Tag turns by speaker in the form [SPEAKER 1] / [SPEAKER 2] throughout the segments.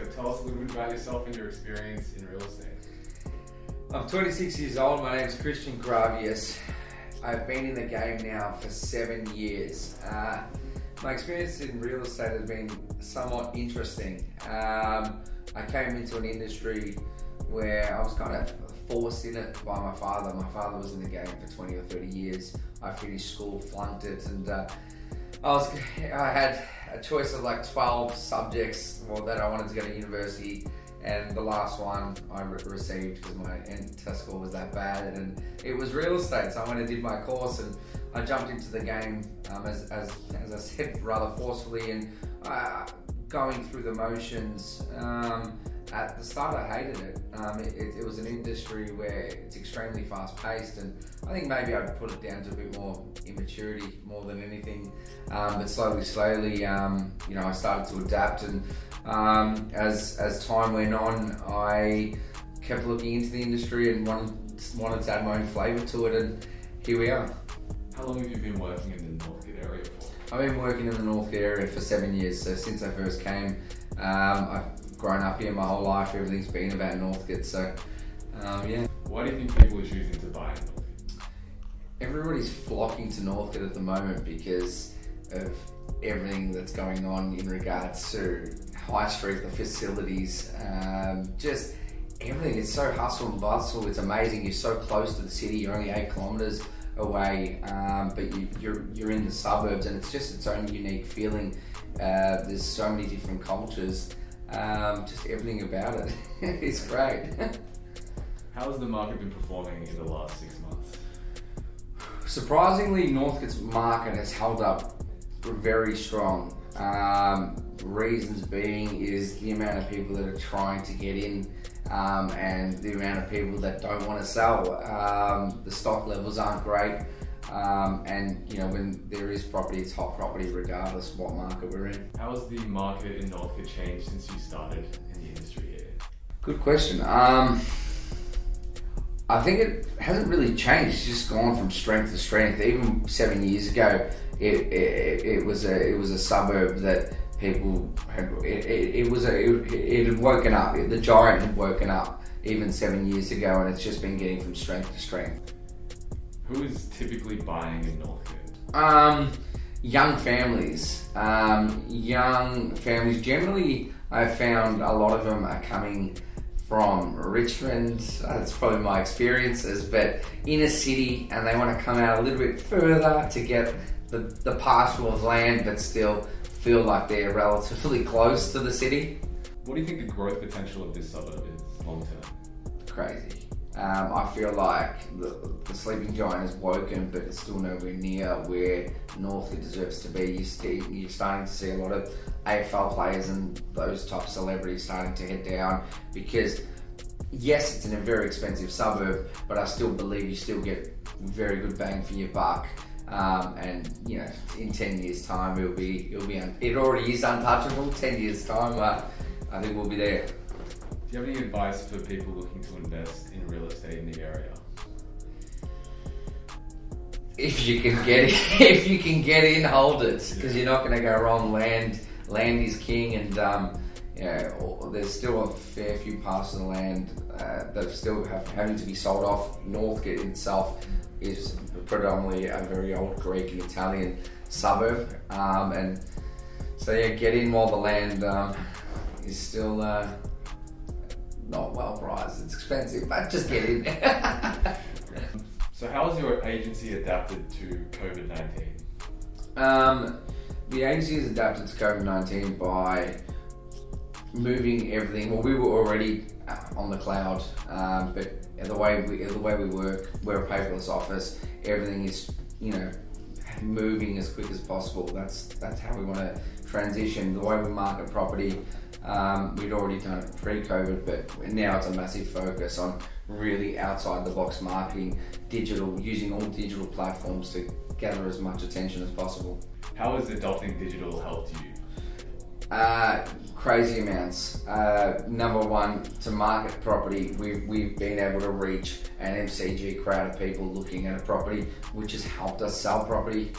[SPEAKER 1] So tell us a little bit about yourself and your experience in real estate.
[SPEAKER 2] I'm 26 years old. My name's Gravias. I've been in the game now for 7 years. My experience in real estate has been somewhat interesting. I came into an industry where I was kind of forced in it by my father. My father was in the game for 20 or 30 years. I finished school, flunked it, and I had a choice of like 12 subjects that I wanted to go to university, and the last one I received because my test score was that bad, and it was real estate. So I went and did my course, and I jumped into the game as I said, rather forcefully, and going through the motions. At the start I hated it. It was an industry where it's extremely fast paced, and I think maybe I'd put it down to a bit more immaturity more than anything. But slowly, I started to adapt, and as time went on, I kept looking into the industry and wanted to add my own flavour to it, and here we are.
[SPEAKER 1] How long have you been working in the Northcote area for?
[SPEAKER 2] I've been working in the Northcote area for 7 years, so since I first came. I've grown up here my whole life, everything's been about Northcote, so yeah.
[SPEAKER 1] Why do you think people are choosing to buy in Northcote?
[SPEAKER 2] Everybody's flocking to Northcote at the moment because of everything that's going on in regards to high street, the facilities, just everything. It's so hustle and bustle, it's amazing. You're so close to the city, you're only 8 kilometres away, but you're in the suburbs, and it's just its own unique feeling. There's so many different cultures, just everything about it. It's great.
[SPEAKER 1] How has the market been performing in the last 6 months?
[SPEAKER 2] Surprisingly, Northcote's market has held up very strong. Reasons being is the amount of people that are trying to get in, and the amount of people that don't want to sell. The stock levels aren't great. And when there is property, it's hot property regardless of what market we're in.
[SPEAKER 1] How has the market in Northcote changed since you started in the industry here?
[SPEAKER 2] Good question. I think it hasn't really changed. It's just gone from strength to strength. Even 7 years ago, it was a suburb that people had. It had woken up. The giant had woken up even 7 years ago, and it's just been getting from strength to strength.
[SPEAKER 1] Who is typically buying in Northcote?
[SPEAKER 2] Young families. Generally, I've found a lot of them are coming from Richmond. That's probably my experiences, but inner city, and they want to come out a little bit further to get the parcel of land, but still feel like they're relatively close to the city.
[SPEAKER 1] What do you think the growth potential of this suburb is long term?
[SPEAKER 2] Crazy. I feel like the sleeping giant has woken, but it's still nowhere near where Northcote deserves to be. You're starting to see a lot of AFL players and those type of celebrities starting to head down, because yes, it's in a very expensive suburb, but I still believe you still get very good bang for your buck. And in 10 years time, it already is untouchable. 10 years time, I think we'll be there.
[SPEAKER 1] Do you have any advice for people looking to invest in real estate in the area?
[SPEAKER 2] If you can get in, hold it, because you're not going to go wrong. Land is king, and there's still a fair few parcels of land that still having to be sold off. Northcote itself is predominantly a very old Greek and Italian suburb, and so get in while the land is still not well priced. It's expensive, but just get in.
[SPEAKER 1] So how has your agency adapted to COVID-19?
[SPEAKER 2] The agency has adapted to COVID-19 by moving everything. Well, we were already on the cloud, but the way we work, we're a paperless office. Everything is moving as quick as possible. That's how we want to transition. The way we market property, we'd already done it pre-COVID, but now it's a massive focus on really outside the box marketing, digital, using all digital platforms to gather as much attention as possible.
[SPEAKER 1] How has adopting digital helped you?
[SPEAKER 2] Crazy amounts. Number one, to market property, we've been able to reach an MCG crowd of people looking at a property, which has helped us sell property.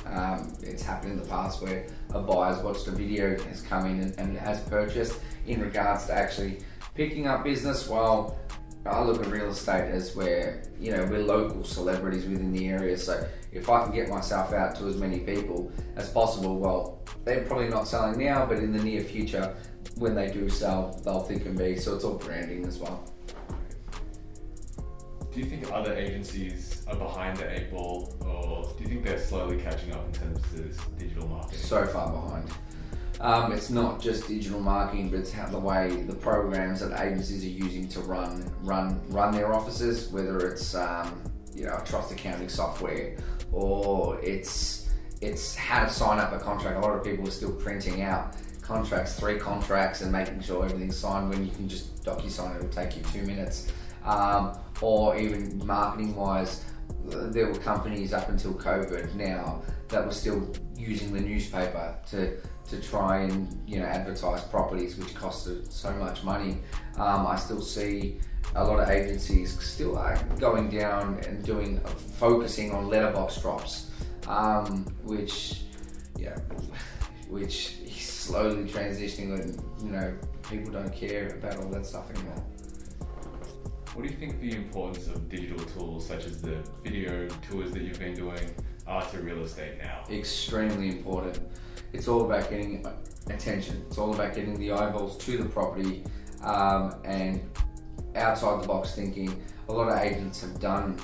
[SPEAKER 2] It's happened in the past where a buyer's watched a video, has come in and has purchased. In regards to actually picking up business, well, I look at real estate as where, we're local celebrities within the area, so if I can get myself out to as many people as possible, well, they're probably not selling now, but in the near future, when they do sell, they'll think and be, so it's all branding as well.
[SPEAKER 1] Do you think other agencies are behind the 8 ball, or do you think they're slowly catching up in terms of this digital marketing?
[SPEAKER 2] So far behind. It's not just digital marketing, but it's how the way the programs that agencies are using to run their offices, whether it's a trust accounting software, or it's how to sign up a contract. A lot of people are still printing out contracts, 3 contracts, and making sure everything's signed when you can just DocuSign it. It'll take you 2 minutes. Or even marketing wise, there were companies up until COVID now that were still using the newspaper to try and advertise properties, which costed so much money. I still see a lot of agencies still are going down and focusing on letterbox drops, which is slowly transitioning, and people don't care about all that stuff anymore.
[SPEAKER 1] What do you think the importance of digital tools such as the video tours that you've been doing are to real estate now?
[SPEAKER 2] Extremely important. It's all about getting attention. It's all about getting the eyeballs to the property, and outside the box thinking. A lot of agents have done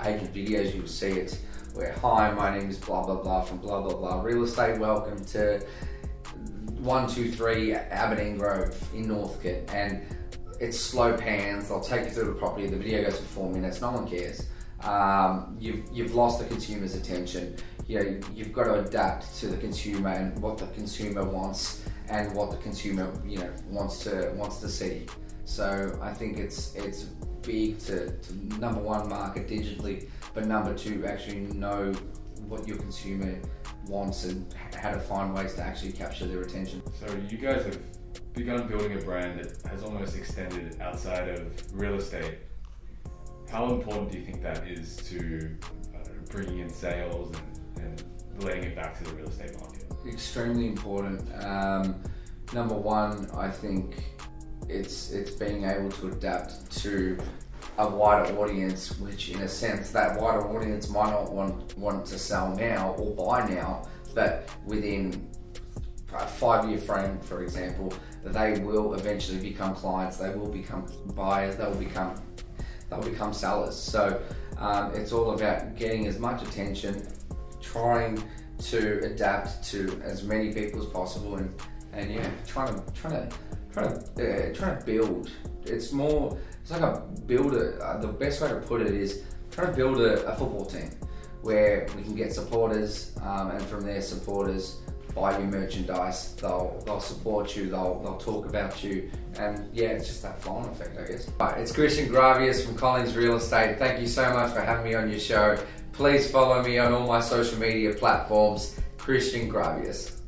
[SPEAKER 2] agent videos. You'll see it where, hi, my name is blah blah blah from blah blah blah real estate. Welcome to 123 Aberdeen Grove in Northcote, and it's slow pans. They'll take you through the property. The video goes for 4 minutes. No one cares. You've lost the consumer's attention. You've got to adapt to the consumer and what the consumer wants and what the consumer wants to see. So I think it's big to number one, market digitally, but number two, actually know what your consumer wants and how to find ways to actually capture their attention.
[SPEAKER 1] So you guys have begun building a brand that has almost extended outside of real estate. How important do you think that is to bringing in sales and relating it back to the real estate market?
[SPEAKER 2] Extremely important. Number one, I think it's being able to adapt to a wider audience, which in a sense that wider audience might not want to sell now or buy now, but within a 5-year frame, for example, they will eventually become clients, they will become buyers, they'll become sellers. So it's all about getting as much attention, trying to adapt to as many people as possible, and trying to build. It's like a builder. The best way to put it is trying to build a football team where we can get supporters, and from their supporters buy your merchandise. They'll support you. They'll talk about you, and it's just that flow-on effect, I guess. Right, it's Christian Gravias from Collins Real Estate. Thank you so much for having me on your show. Please follow me on all my social media platforms, Christian Gravias.